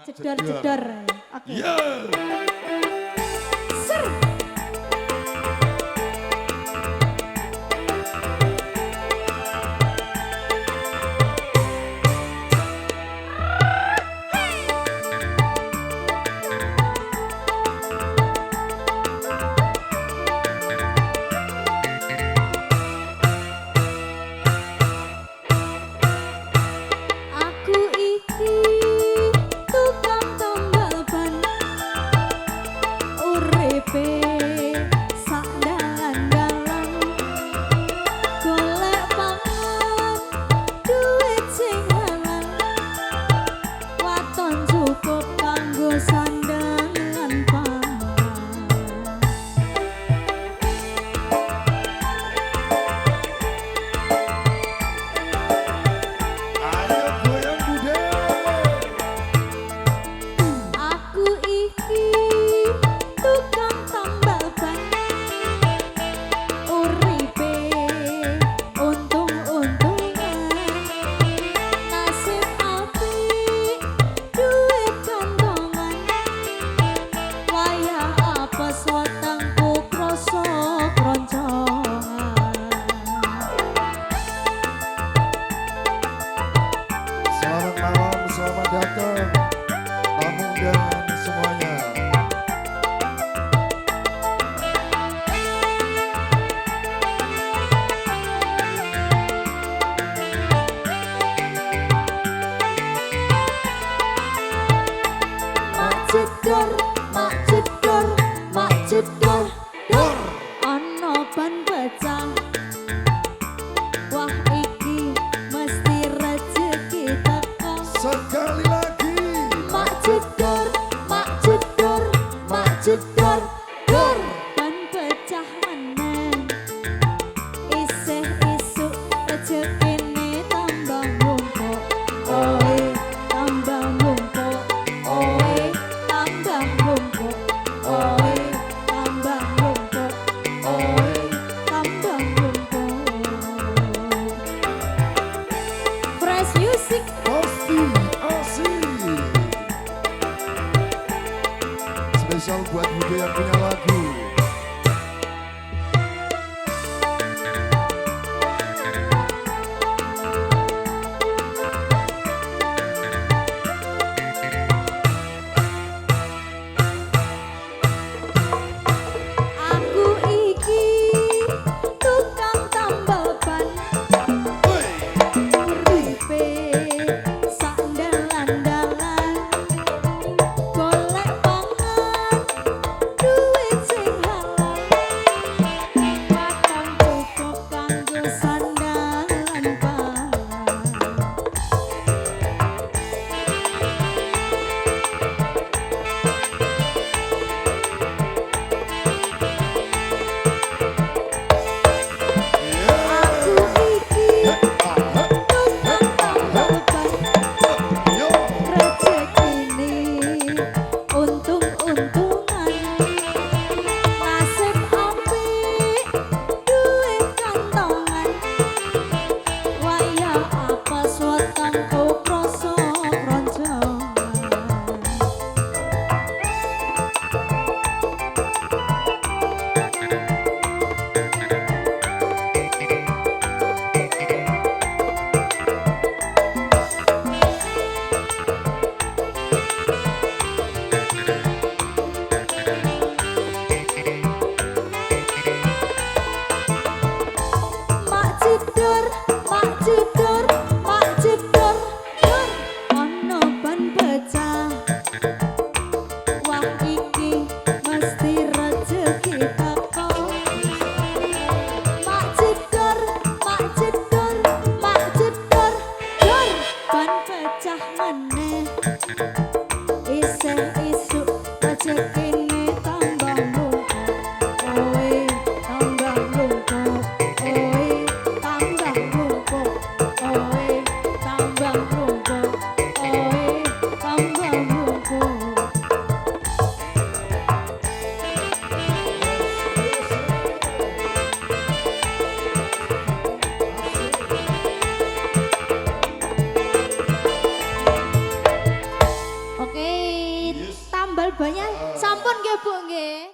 Jedor-jedor. Oke. Yeah. Ser. Aku iki tukang tambal ban, uripe sak dalan-dalan, golek pangan duit sing halal, waton cukup kanggo sandangan pangan. Ayo goyang bude. Aku iki tukang tambal ban, uripe untung-untungan, nasib apik duit kantongan, wayah apes wetengku krasa kroncongan. Selamat malam, selamat datang tamu dan semuanya. Mak jedor, mak jedor, mak jedor, dor. Ana ban pecah. Wah iki mesti rezeki teko. Sekali lagi. Mak jedor, mak jedor, mak jedor, dor. Ban pecah meneh. Isih isuk rezekine tambah numpuk. Oe tambah numpuk. Oe tambah numpuk. Oe tambah numpuk. Oe tambah numpuk. Fresh music. Pasti asik. Spesial buat Bude yang punya lagu. Aku iki tukang tambal ban, uripe sak dalan-dalan, golek pangan duit sing halal, waton cukup kanggo sandangan pangan. Aku iki tukang tambal ban, Yo. rezekine untung-untungan, nasib apik duit kantongan, wayah apes wetengku krasa kroncongan. Mak jedor, mak jedor, mak jedor, dor. Ana ban pecah. Wah iki mesti rezeki teko. Mak jedor, mak jedor, mak jedor, dor. Ban pecah meneh. Isih isuk rezekine tambah numpuk. Oe tambah numpuk. Oe tambah numpuk. Oe tambah numpuk. Oe tambah numpuk. Oke. tambal banyak. Sampun nggih Bu nggih.